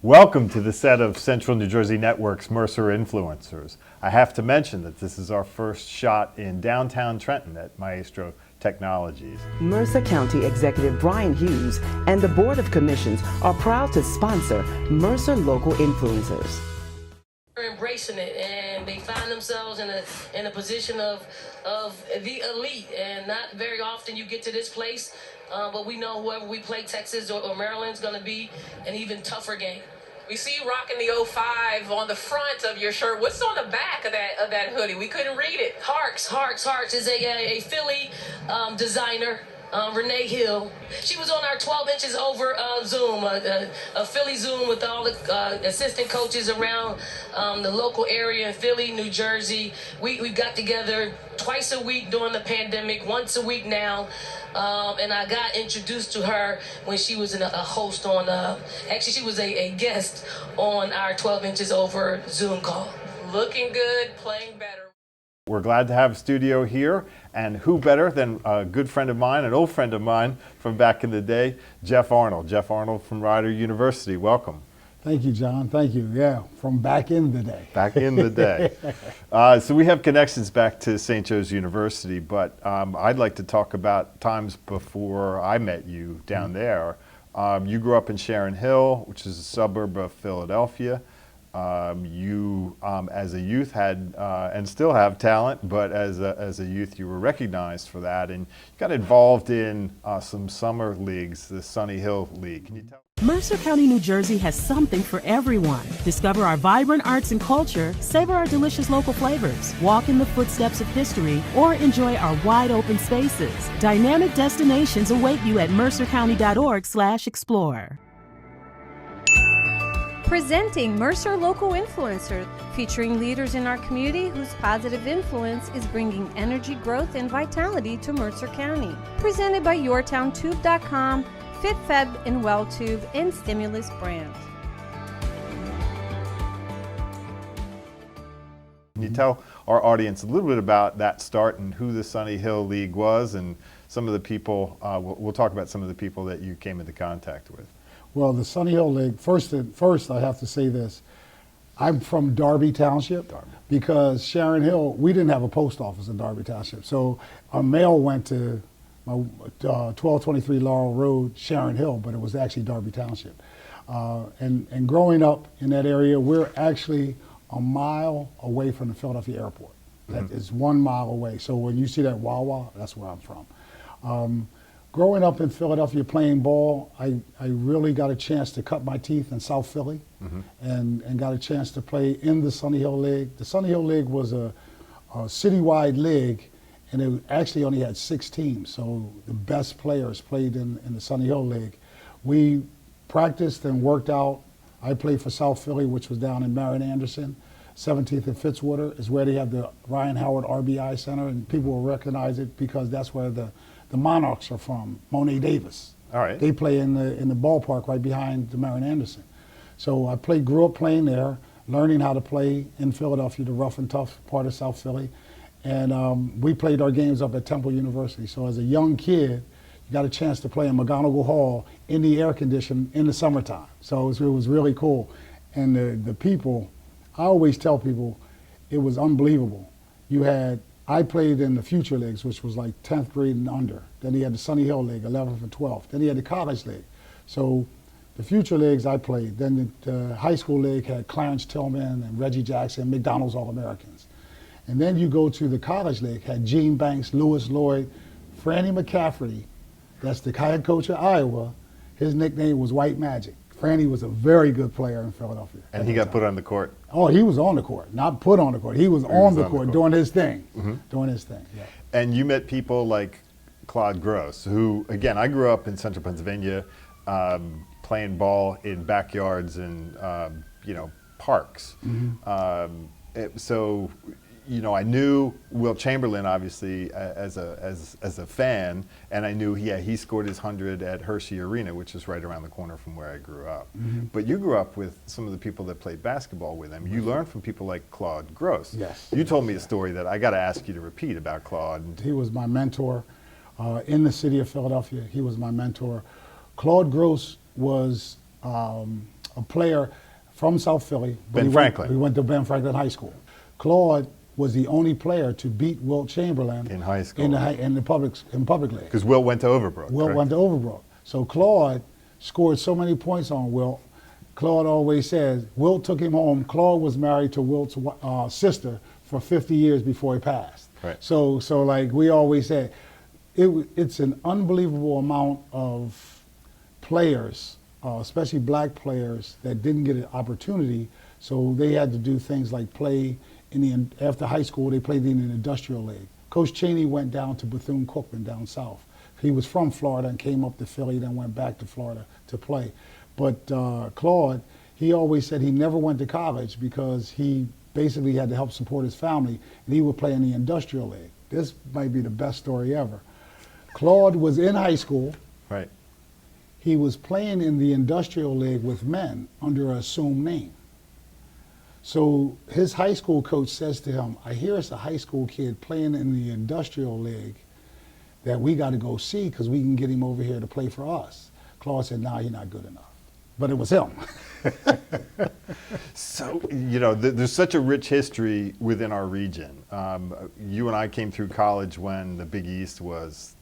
Welcome to the set of Central New Jersey Network's Mercer Influencers. I have to mention that this is our first shot in downtown Trenton at Maestro Technologies. Mercer County Executive Brian Hughes and the Board of Commissions are proud to sponsor Mercer Local Influencers. They're embracing it, and they find themselves in a position of the elite, and not very often you get to this place. But we know whoever we play, Texas or Maryland's going to be an even tougher game. We see you rocking the 05 on the front of your shirt. What's on the back of that hoodie? We couldn't read it. Harks is a Philly designer. Renee Hill. She was on our 12 inches over Zoom, a Philly Zoom with all the assistant coaches around the local area in Philly, New Jersey. We got together twice a week during the pandemic, once a week now. And I got introduced to her when she was a host on, actually she was a guest on our 12 inches over Zoom call. Looking good, playing better. We're glad to have a studio here, and who better than a good friend of mine, an old friend of mine from back in the day, Jeff Arnold. Jeff Arnold from Rider University, welcome. Thank you, John. Thank you. Yeah, from back in the day. Back in the day. So we have connections back to St. Joe's University, but I'd like to talk about times before I met you down there. You grew up in Sharon Hill, which is a suburb of Philadelphia. You, as a youth, had and still have talent, but as a youth, you were recognized for that, and you got involved in some summer leagues, the Sunny Hill League. Can you tell? Mercer County, New Jersey has something for everyone. Discover our vibrant arts and culture, savor our delicious local flavors, walk in the footsteps of history, or enjoy our wide open spaces. Dynamic destinations await you at mercercounty.org/explore. Presenting Mercer Local Influencers, featuring leaders in our community whose positive influence is bringing energy, growth, and vitality to Mercer County. Presented by YourTownTube.com, FitFeb and WellTube, and Stimulus Brands. Can you tell our audience a little bit about that start and who the Sunny Hill League was, and some of the people, we'll talk about some of the people that you came into contact with. Well, the Sunny Hill League, first I have to say this. I'm from Darby Township because Sharon Hill, we didn't have a post office in Darby Township. So our mail went to 1223 Laurel Road, Sharon Hill, but it was actually Darby Township. And growing up in that area, we're actually a mile away from the Philadelphia airport. That is 1 mile away. So when you see that Wawa, that's where I'm from. Growing up in Philadelphia playing ball, I really got a chance to cut my teeth in South Philly and got a chance to play in the Sunny Hill League. The Sunny Hill League was a citywide league, and it actually only had 6 teams, so the best players played in the Sunny Hill League. We practiced and worked out. I played for South Philly, which was down in Marion Anderson. 17th and Fitzwater is where they have the Ryan Howard RBI Center, and people will recognize it because that's where the Monarchs are from, Monet Davis. All right. They play in the ballpark right behind the Marion Anderson. So I grew up playing there, learning how to play in Philadelphia, the rough and tough part of South Philly. And we played our games up at Temple University. So as a young kid, you got a chance to play in McGonigal Hall in the air condition in the summertime. So it was really cool. And the people, I always tell people, it was unbelievable. I played in the Future Leagues, which was like 10th grade and under. Then he had the Sunny Hill League, 11th and 12th. Then he had the College League. So the Future Leagues I played. Then the High School League had Clarence Tillman and Reggie Jackson, McDonald's All-Americans. And then you go to the College League, had Gene Banks, Lewis Lloyd, Franny McCafferty, that's the head coach of Iowa. His nickname was White Magic. Franny was a very good player in Philadelphia. And he got put on the court. Oh, he was on the court, not put on the court. He was on the court doing his thing, doing his thing. Yeah. And you met people like Claude Gross, who, again, I grew up in central Pennsylvania playing ball in backyards and, parks. So, I knew Will Chamberlain, obviously, as a fan, and I knew he scored his 100 at Hershey Arena, which is right around the corner from where I grew up. But you grew up with some of the people that played basketball with him. You learned from people like Claude Gross. Yes. You told me a story that I got to ask you to repeat about Claude. He was my mentor in the city of Philadelphia. He was my mentor. Claude Gross was a player from South Philly. But Ben Franklin. He went to Ben Franklin High School. Claude was the only player to beat Wilt Chamberlain In high school. in the public league. Because Will went to Overbrook. Wilt correct? went to Overbrook. So Claude scored so many points on Wilt. Claude always says Wilt took him home. Claude was married to Wilt's sister for 50 years before he passed. Right. So like we always say, it's an unbelievable amount of players, especially black players, that didn't get an opportunity. So they had to do things like play after high school. They played in an industrial league. Coach Cheney went down to Bethune-Cookman down south. He was from Florida and came up to Philly, then went back to Florida to play. But Claude, he always said he never went to college because he basically had to help support his family, and he would play in the industrial league. This might be the best story ever. Claude was in high school. Right. He was playing in the industrial league with men under an assumed name. So his high school coach says to him, I hear it's a high school kid playing in the industrial league that we got to go see because we can get him over here to play for us. Claude said, nah, he's not good enough. But it was him. So, there's such a rich history within our region. You and I came through college when the Big East was,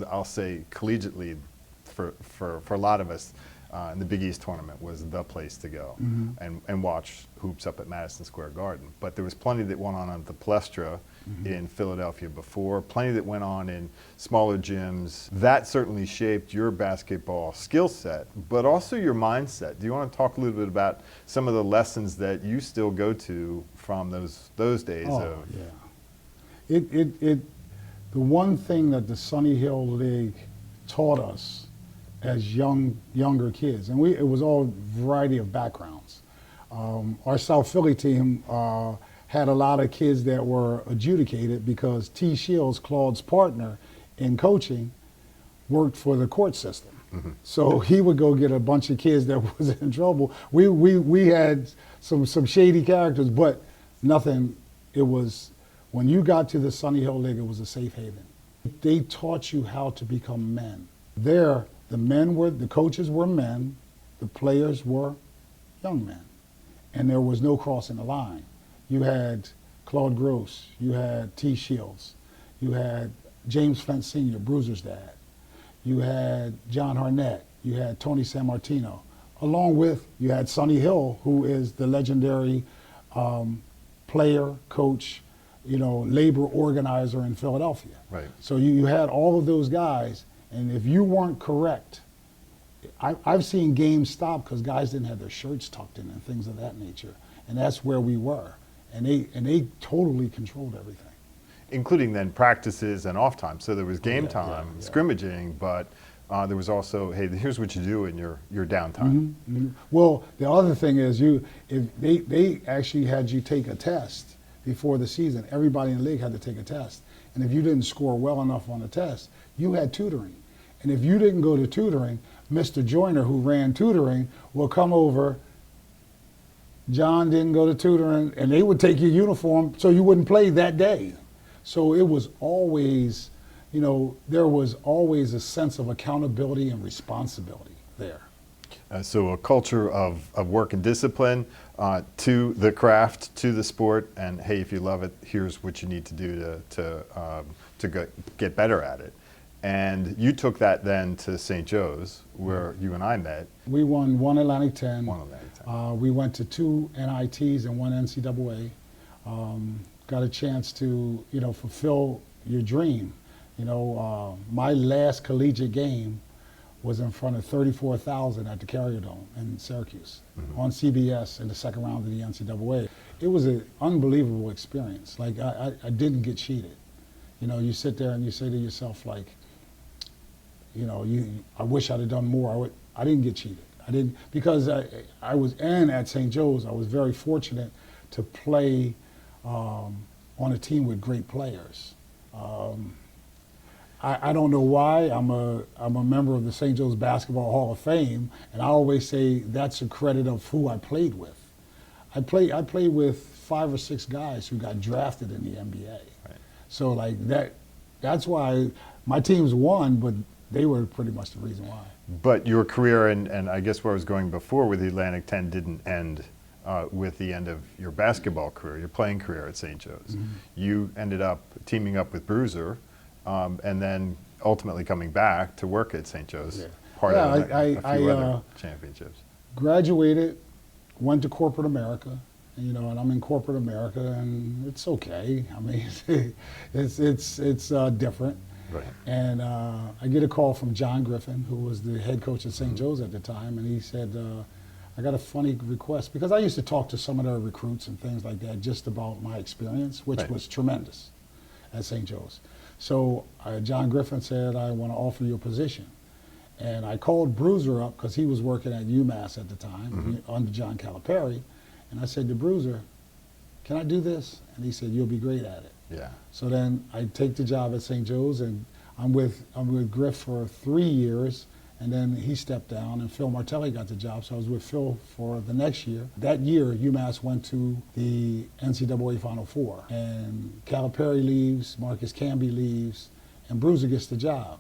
I'll say collegiately, for a lot of us, and the Big East tournament was the place to go and watch hoops up at Madison Square Garden. But there was plenty that went on at the Palestra in Philadelphia before, plenty that went on in smaller gyms. That certainly shaped your basketball skill set, but also your mindset. Do you want to talk a little bit about some of the lessons that you still go to from those days? Yeah. The one thing that the Sunny Hill League taught us as younger kids, and it was all variety of backgrounds. Our South Philly team had a lot of kids that were adjudicated because T. Shields, Claude's partner in coaching, worked for the court system. So he would go get a bunch of kids that was in trouble. We had some shady characters, but nothing. It was, when you got to the Sunny Hill League, it was a safe haven. They taught you how to become men. There, the coaches were men, the players were young men, and there was no crossing the line. You had Claude Gross, you had T. Shields, you had James Flint Sr., Bruiser's dad, you had John Harnett, you had Tony Sammartino, along with, you had Sonny Hill, who is the legendary player, coach, labor organizer in Philadelphia. Right. So you had all of those guys, and if you weren't correct, I've seen games stop because guys didn't have their shirts tucked in and things of that nature, and that's where we were. And they totally controlled everything. Including then practices and off time. So there was game time, scrimmaging, but there was also, hey, here's what you do in your downtime. Well, the other thing is they actually had you take a test before the season. Everybody in the league had to take a test. And if you didn't score well enough on the test, you had tutoring. And if you didn't go to tutoring, Mr. Joyner, who ran tutoring, will come over. John didn't go to tutoring, and they would take your uniform so you wouldn't play that day. So it was always, there was always a sense of accountability and responsibility there. So a culture of work and discipline to the craft, to the sport, and hey, if you love it, here's what you need to do to get better at it. And you took that then to St. Joe's, where you and I met. We won one Atlantic 10. One Atlantic 10. We went to 2 NITs and 1 NCAA. Got a chance to, fulfill your dream. My last collegiate game was in front of 34,000 at the Carrier Dome in Syracuse on CBS in the second round of the NCAA. It was an unbelievable experience. Like, I didn't get cheated. You sit there and you say to yourself, like, I wish I'd have done more. I didn't get cheated. I didn't, because I was at St. Joe's, I was very fortunate to play on a team with great players. I don't know why. I'm a member of the St. Joe's Basketball Hall of Fame, and I always say that's a credit of who I played with. I played with 5 or 6 guys who got drafted in the NBA. Right. So like that's why my teams won, but they were pretty much the reason why. But your career, and I guess where I was going before with the Atlantic 10, didn't end with the end of your basketball career, your playing career at St. Joe's. You ended up teaming up with Bruiser, and then ultimately coming back to work at St. Joe's, part of a few other championships. Graduated, went to corporate America, and I'm in corporate America, and it's okay. I mean, it's different. Right. And I get a call from John Griffin, who was the head coach at St. Joe's at the time, and he said, I got a funny request, because I used to talk to some of their recruits and things like that just about my experience, which was tremendous at St. Joe's. So John Griffin said, I want to offer you a position. And I called Bruiser up, because he was working at UMass at the time, under John Calipari, and I said to Bruiser, can I do this? And he said, you'll be great at it. Yeah. So then I take the job at St. Joe's, and I'm with Griff for 3 years, and then he stepped down, and Phil Martelli got the job, so I was with Phil for the next year. That year, UMass went to the NCAA Final Four, and Calipari leaves, Marcus Camby leaves, and Bruiser gets the job.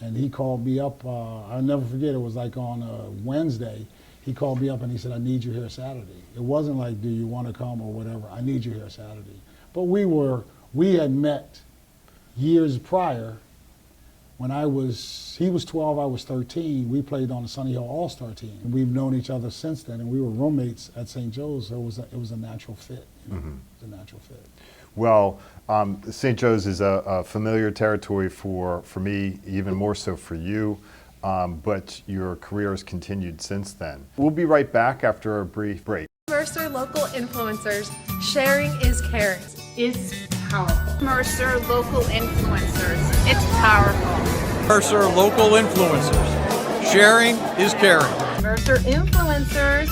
And he called me up, I'll never forget, it was like on a Wednesday. He called me up and he said, I need you here Saturday. It wasn't like, do you want to come or whatever, I need you here Saturday. But we had met years prior when he was 12, I was 13. We played on the Sunny Hill All-Star team. And we've known each other since then, and we were roommates at St. Joe's, so it was a natural fit. It was a natural fit. Well, St. Joe's is a familiar territory for me, even more so for you, but your career has continued since then. We'll be right back after a brief break. Mercer Local Influencers, sharing is caring. It's powerful. Mercer Local Influencers, it's powerful. Mercer Local Influencers, sharing is caring. Mercer Influencers,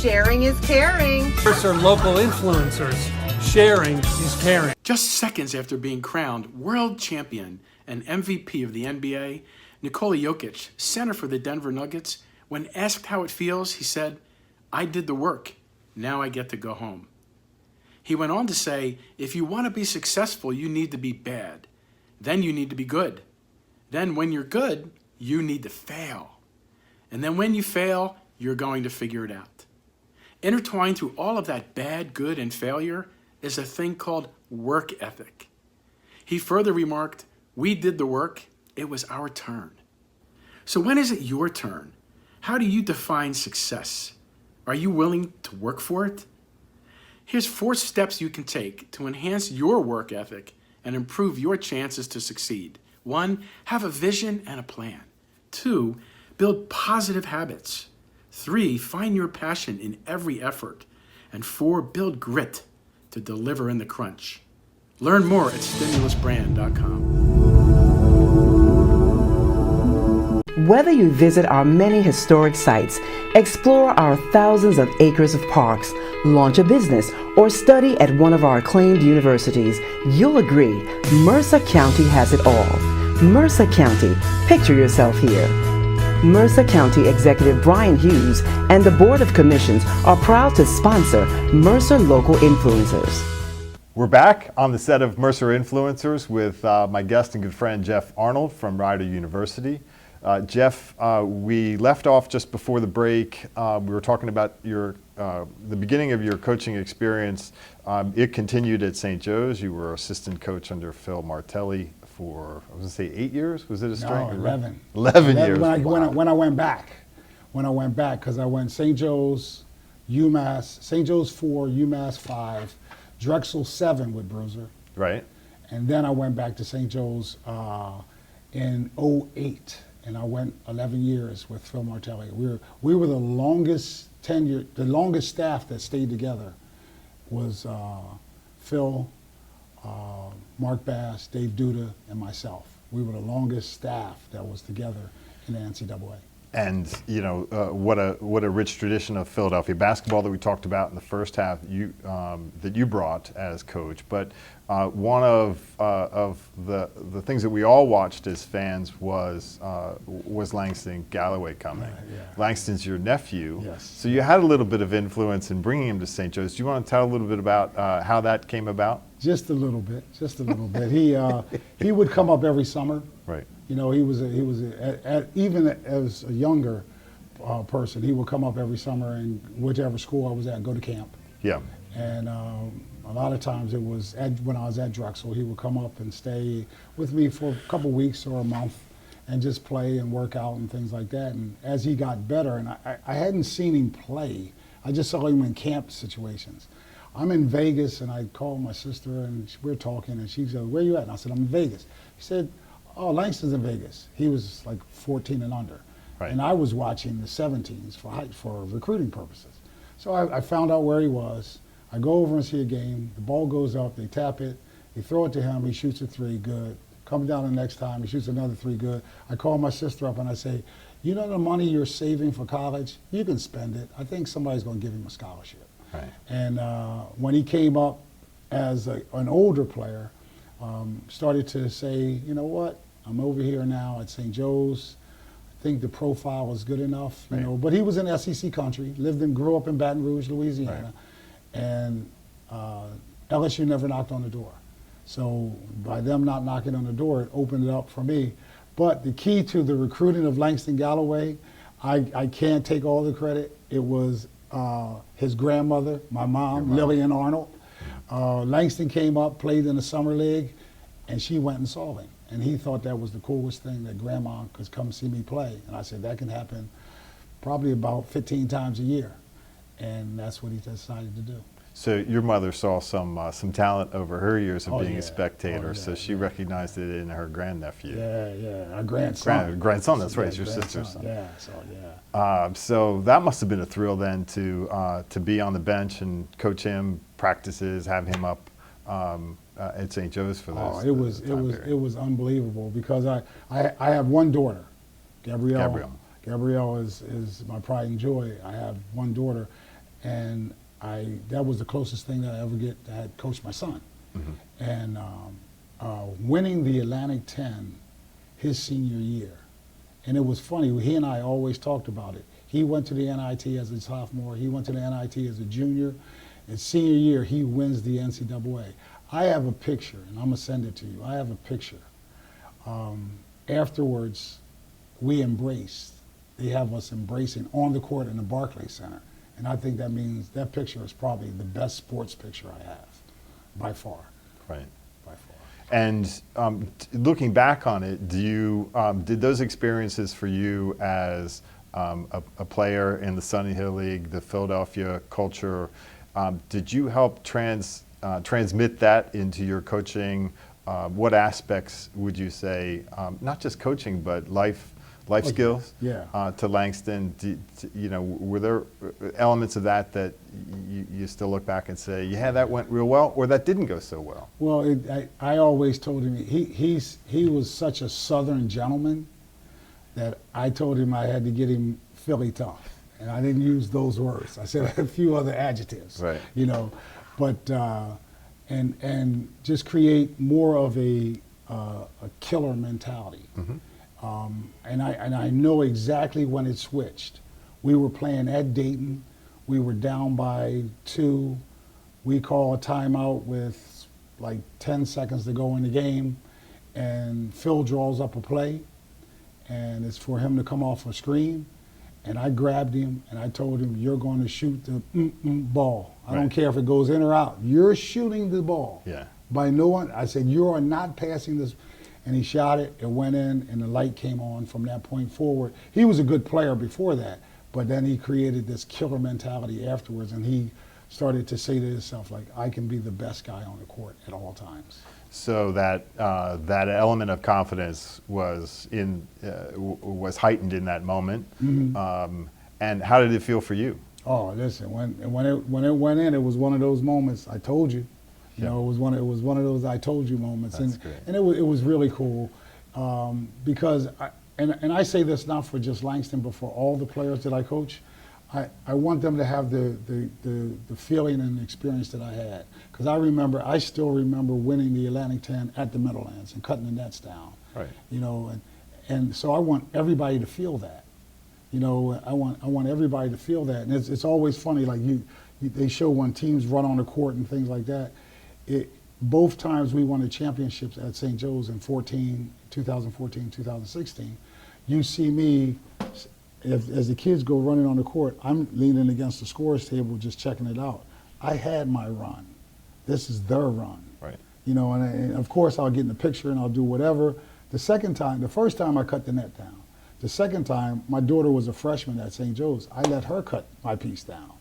sharing is caring. Mercer Local Influencers, sharing is caring. Just seconds after being crowned world champion and MVP of the NBA, Nikola Jokic, center for the Denver Nuggets, when asked how it feels, he said, I did the work. Now I get to go home. He went on to say, if you want to be successful, you need to be bad. Then you need to be good. Then when you're good, you need to fail. And then when you fail, you're going to figure it out. Intertwined through all of that bad, good, and failure is a thing called work ethic. He further remarked, we did the work, it was our turn. So when is it your turn? How do you define success? Are you willing to work for it? Here's 4 steps you can take to enhance your work ethic and improve your chances to succeed. 1, have a vision and a plan. 2, build positive habits. 3, find your passion in every effort. And 4, build grit to deliver in the crunch. Learn more at stimulusbrand.com. Whether you visit our many historic sites, explore our thousands of acres of parks, launch a business, or study at one of our acclaimed universities, you'll agree Mercer County has it all. Mercer County, picture yourself here. Mercer County Executive Brian Hughes and the Board of Commissions are proud to sponsor Mercer Local Influencers. We're back on the set of Mercer Influencers with my guest and good friend Jeff Arnold from Rider University. Jeff, we left off just before the break. We were talking about the beginning of your coaching experience. It continued at St. Joe's. You were assistant coach under Phil Martelli for, I was going to say 8 years? Was it a string? No, 11. 11 years. When I went back, because I went St. Joe's, UMass, St. Joe's 4, UMass 5, Drexel 7 with Bruiser. Right. And then I went back to St. Joe's in 08. And I went 11 years with Phil Martelli. We were the longest tenure, the longest staff that stayed together was Phil, Mark Bass, Dave Duda, and myself. We were the longest staff that was together in the NCAA. And what a rich tradition of Philadelphia basketball that we talked about in the first half that you brought as coach. But one of the things that we all watched as fans was Langston Galloway coming. Yeah. Langston's your nephew, yes. So you had a little bit of influence in bringing him to St. Joe's. Do you want to tell a little bit about how that came about? Just a little bit, just a little bit. He would come up every summer. Right. You know, even as a younger person, he would come up every summer, and whichever school I was at, go to camp. Yeah. And a lot of times it was when I was at Drexel, he would come up and stay with me for a couple weeks or a month and just play and work out and things like that. And as he got better, and I hadn't seen him play, I just saw him in camp situations. I'm in Vegas, and I called my sister, and we're talking, and she said, "Where you at?" And I said, "I'm in Vegas." He said, "Oh, Langston's in Vegas." He was like 14 and under. Right. And I was watching the 17s for recruiting purposes. So I found out where he was. I go over and see a game. The ball goes up. They tap it. They throw it to him. He shoots a three. Good. Comes down the next time. He shoots another three. Good. I call my sister up and I say, "You know the money you're saving for college? You can spend it. I think somebody's going to give him a scholarship." Right. And when he came up as an older player, started to say, "You know what? I'm over here now at St. Joe's. I think the profile is good enough." You know, but he was in SEC country. Grew up in Baton Rouge, Louisiana. Right. And LSU never knocked on the door. So by them not knocking on the door, it opened it up for me. But the key to the recruiting of Langston Galloway, I can't take all the credit. It was his grandmother, my mom, Lillian Arnold. Langston came up, played in the summer league, and she went and saw him. And he thought that was the coolest thing, that grandma could come see me play. And I said, that can happen probably about 15 times a year. And that's what he decided to do. So your mother saw some talent over her years of being a spectator, so she recognized it in her grandnephew. Yeah, our grandson. Grandson, that's right, it's your sister's son. Yeah, so that must have been a thrill then to be on the bench and coach him, practices, have him up at St. Joe's for those. It was unbelievable because I have one daughter, Gabrielle. Gabrielle is my pride and joy. I have one daughter, and that was the closest thing that I ever get to had coached my son. Mm-hmm. And winning the Atlantic 10 his senior year, and it was funny, he and I always talked about it. He went to the NIT as a sophomore, he went to the NIT as a junior, and senior year he wins the NCAA. I have a picture, and I'm gonna send it to you. I have a picture. Afterwards, we embraced. They have us embracing on the court in the Barclays Center. And I think that means that picture is probably the best sports picture I have, by far. Right. By far. And looking back on it, did those experiences for you as a player in the Sunny Hill League, the Philadelphia culture, did you help transmit that into your coaching? What aspects would you say, not just coaching, but life skills to Langston? Were there elements of that you still look back and say, yeah, that went real well, or that didn't go so well? Well, I always told him he was such a Southern gentleman that I told him I had to get him Philly tough, and I didn't use those words. I said a few other adjectives, right? But and just create more of a killer mentality. Mm-hmm. And I know exactly when it switched. We were playing at Dayton. We were down by 2. We call a timeout with like 10 seconds to go in the game, and Phil draws up a play, and it's for him to come off a screen. And I grabbed him and I told him, "You're going to shoot the ball. I don't care if it goes in or out. You're shooting the ball." Yeah. By no one. I said, "You are not passing this." And he shot it, it went in, and the light came on from that point forward. He was a good player before that, but then he created this killer mentality afterwards, and he started to say to himself, like, I can be the best guy on the court at all times. So that element of confidence was heightened in that moment. Mm-hmm. And how did it feel for you? Oh, listen, when it went in, it was one of those moments. I told you. You know, it was one of those I told you moments. That's great. And it was really cool because I say this not for just Langston, but for all the players that I coach. I want them to have the feeling and experience that I had, because I still remember winning the Atlantic 10 at the Meadowlands and cutting the nets down. Right. And so I want everybody to feel that. I want everybody to feel that. And it's always funny, like they show when teams run on the court and things like that. both times we won the championships at St. Joe's in 2014, 2016, you see me, as the kids go running on the court, I'm leaning against the scores table just checking it out. I had my run. This is their run. Right. You know, and of course I'll get in the picture and I'll do whatever. The first time I cut the net down. The second time, my daughter was a freshman at St. Joe's. I let her cut my piece down,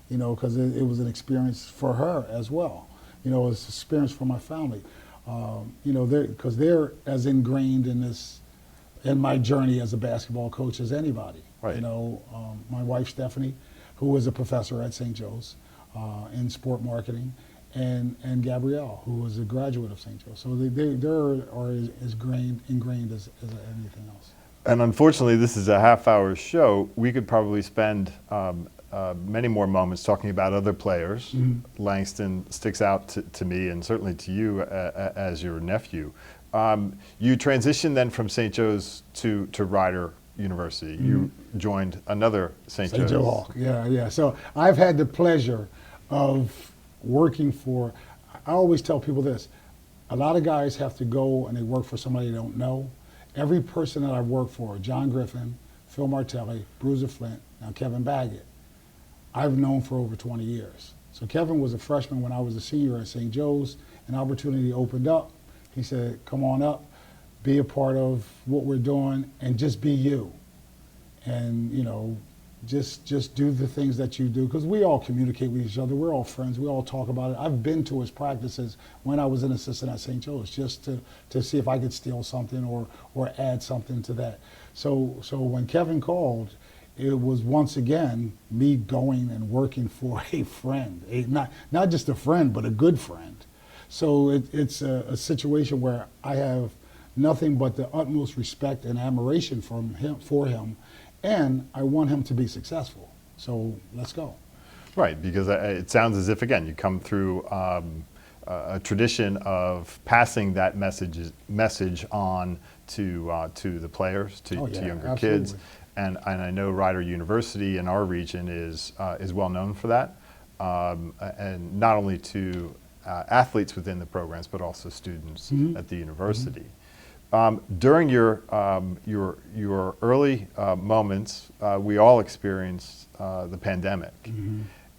you know, because it was an experience for her as well. You know, it's an experience for my family. You know, because they're as ingrained in my journey as a basketball coach as anybody. Right. You know, my wife Stephanie, who was a professor at St. Joe's in sport marketing, and Gabrielle, who was a graduate of St. Joe's. So they're as ingrained as anything else. And unfortunately, this is a half-hour show. We could probably spend many more moments talking about other players. Mm-hmm. Langston sticks out to me, and certainly to you as your nephew. You transitioned then from St. Joe's to Rider University. Mm-hmm. You joined another St. Joe's. Joe Hawk, yeah. So I've had the pleasure of working for, I always tell people this, a lot of guys have to go and they work for somebody they don't know. Every person that I've worked for, John Griffin, Phil Martelli, Bruiser Flint, now Kevin Baggett, I've known for over 20 years. So Kevin was a freshman when I was a senior at St. Joe's. An opportunity opened up. He said, come on up, be a part of what we're doing, and just be you. And, you know, just do the things that you do, because we all communicate with each other. We're all friends. We all talk about it. I've been to his practices when I was an assistant at St. Joe's just to see if I could steal something or add something to that. So when Kevin called, it was once again me going and working for a friend, not just a friend, but a good friend. So it's a situation where I have nothing but the utmost respect and admiration for him. And I want him to be successful. So let's go. Right, because it sounds as if, again, you come through a tradition of passing that message on to the players, to younger absolutely. kids. And I know Rider University in our region is well known for that, and not only to athletes within the programs, but also students at the university. During your early moments, we all experienced the pandemic,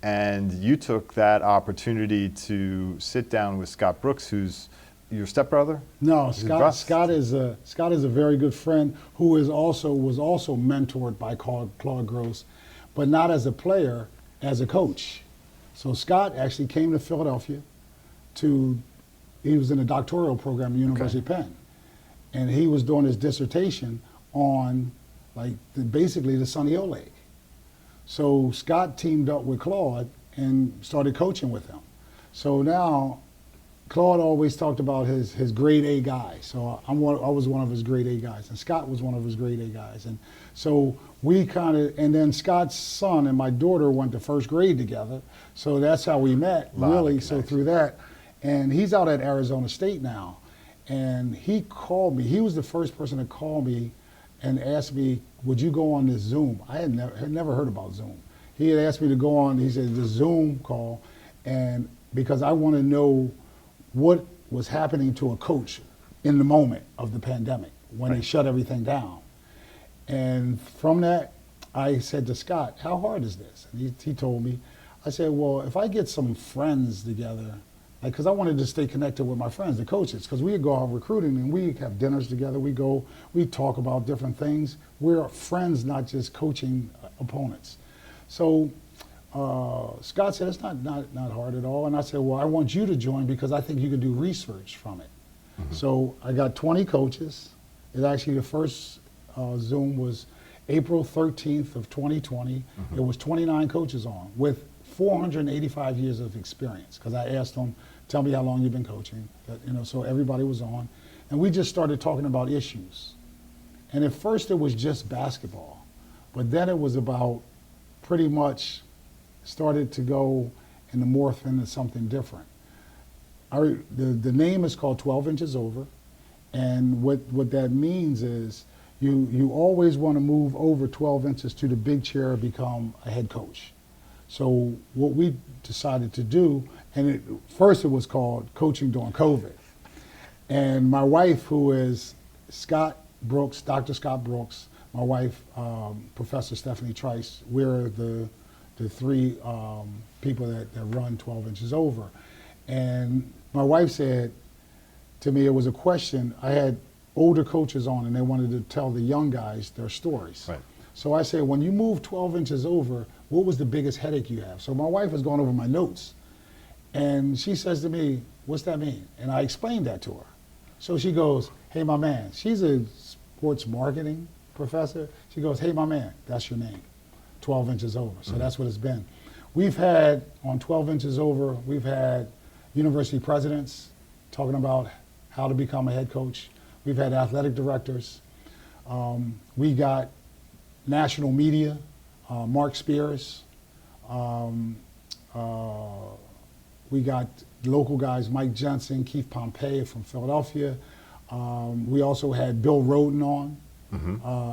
and you took that opportunity to sit down with Scott Brooks, who's your stepbrother. No, Scott is a very good friend who was also mentored by Claude Gross, but not as a player, as a coach. So Scott actually came to Philadelphia he was in a doctoral program at the University of Penn. And he was doing his dissertation on basically the Sonny Hill League. So Scott teamed up with Claude and started coaching with him. So now Claude always talked about his grade A guys. So I was one of his grade A guys, and Scott was one of his grade A guys. And so and then Scott's son and my daughter went to first grade together. So that's how we met, really. So through that, and he's out at Arizona State now. And he called me. He was the first person to call me and ask me, would you go on this Zoom? I had never heard about Zoom. He had asked me to go on, he said, the Zoom call, and because I want to know what was happening to a coach in the moment of the pandemic when they shut everything down. And from that, I said to Scott, how hard is this? And he told me. I said, well, if I get some friends together, because I wanted to stay connected with my friends, the coaches, because we go out recruiting and we have dinners together. We talk about different things. We're friends, not just coaching opponents. So Scott said, it's not hard at all. And I said, well, I want you to join because I think you can do research from it. So I got 20 coaches. The first Zoom was April 13th of 2020. It was 29 coaches on with 485 years of experience, because I asked them, tell me how long you've been coaching, so everybody was on. And we just started talking about issues. And at first it was just basketball, but then it was about pretty much started to go and morph into something different. The name is called 12 Inches Over, and what that means is you always want to move over 12 inches to the big chair, become a head coach. So what we decided to do And first it was called Coaching During COVID. And my wife, who is Scott Brooks, Dr. Scott Brooks, my wife, Professor Stephanie Trice, we're the three people that run 12 Inches Over. And my wife said to me, it was a question, I had older coaches on and they wanted to tell the young guys their stories. Right. So I said, when you move 12 inches over, what was the biggest headache you have? So my wife was going over my notes. And she says to me, what's that mean? And I explained that to her. So she goes, hey, my man. She's a sports marketing professor. She goes, hey, my man, that's your name, 12 Inches Over. So that's what it's been. We've had, on 12 Inches Over, we've had university presidents talking about how to become a head coach. We've had athletic directors. We got national media, Mark Spears. We got local guys, Mike Jensen, Keith Pompey from Philadelphia. We also had Bill Rhoden on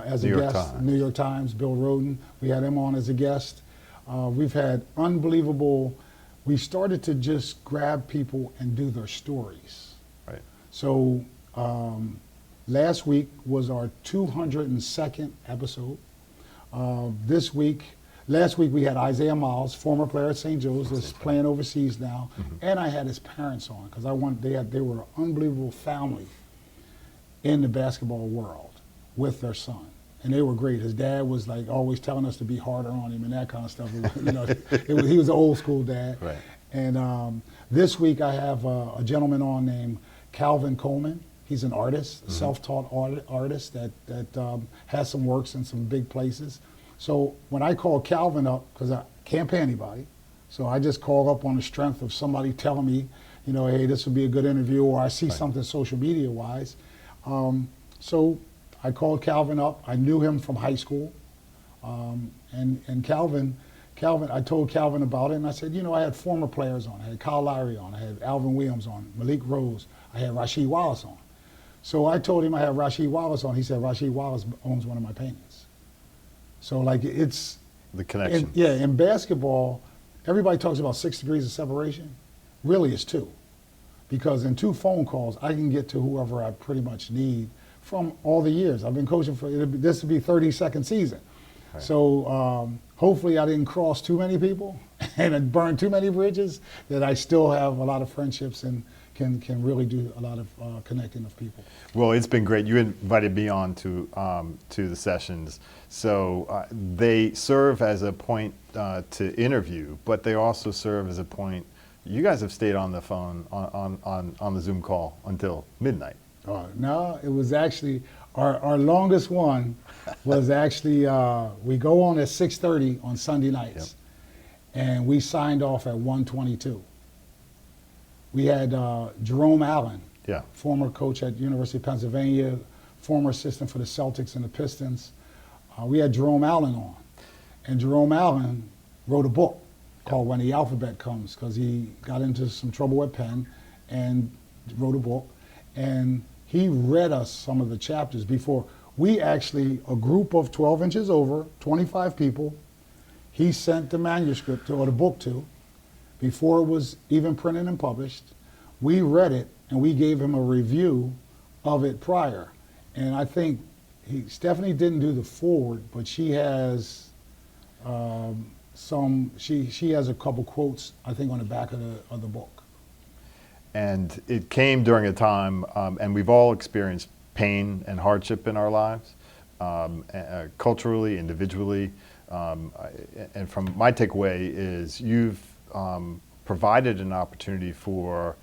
as a guest. New York Times, Bill Rhoden. We had him on as a guest. We've had unbelievable, we started to just grab people and do their stories. Right. So last week was our 202nd episode. Last week we had Isaiah Miles, former player at St. Joe's, that's playing overseas now, and I had his parents on because they were an unbelievable family in the basketball world with their son, and they were great. His dad was like always telling us to be harder on him and that kind of stuff. You know, he was an old school dad. Right. And this week I have a gentleman on named Calvin Coleman. He's an artist, self-taught artist that has some works in some big places. So when I call Calvin up, because I can't pay anybody, so I just call up on the strength of somebody telling me, you know, hey, this would be a good interview, or I see something social media wise. So I called Calvin up. I knew him from high school. And Calvin, I told Calvin about it, and I said, you know, I had former players on. I had Kyle Lowry on. I had Alvin Williams on, Malik Rose. I had Rasheed Wallace on. So I told him I had Rasheed Wallace on. He said, Rasheed Wallace owns one of my paintings. So like it's the connection. In basketball, everybody talks about 6 degrees of separation. Really, it's 2, because in 2 phone calls, I can get to whoever I pretty much need from all the years I've been coaching for. This will be 32nd season, right. So hopefully I didn't cross too many people and burn too many bridges. That I still have a lot of friendships and can really do a lot of connecting of people. Well, it's been great. You invited me on to the sessions, so they serve as a point to interview, but they also serve as a point. You guys have stayed on the phone on the Zoom call until midnight. No, it was actually our longest one was actually we go on at 6:30 on Sunday nights, and we signed off at 1:22. We had Jerome Allen, former coach at University of Pennsylvania, former assistant for the Celtics and the Pistons. We had Jerome Allen on. And Jerome Allen wrote a book called When the Alphabet Comes, because he got into some trouble at Penn and wrote a book. And he read us some of the chapters before. We actually, a group of 12 Inches Over, 25 people, he sent the manuscript or the book to. Before it was even printed and published. We read it and we gave him a review of it prior. And I think Stephanie didn't do the forward, but she has she has a couple quotes, I think, on the back of the book. And it came during a time, and we've all experienced pain and hardship in our lives, culturally, individually. And from my takeaway is you've provided an opportunity for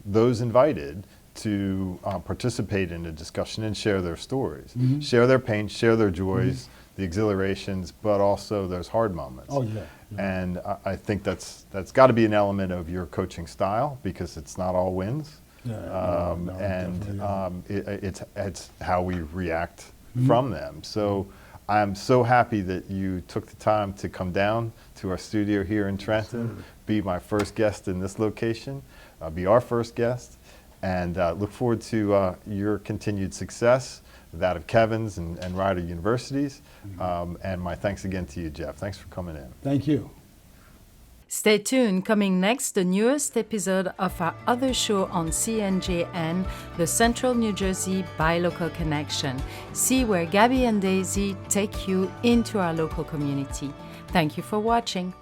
those invited to participate in a discussion and share their stories, share their pain, share their joys, the exhilarations, but also those hard moments. Oh yeah. And I think that's got to be an element of your coaching style, because it's not all wins, it's how we react from them. So I'm so happy that you took the time to come down to our studio here in Trenton, be my first guest in this location, be our first guest, and look forward to your continued success, that of Kevin's and Rider Universities. And my thanks again to you, Jeff. Thanks for coming in. Thank you. Stay tuned. Coming next, the newest episode of our other show on CNJN, the Central New Jersey Buy Local Connection. See where Gabby and Daisy take you into our local community. Thank you for watching.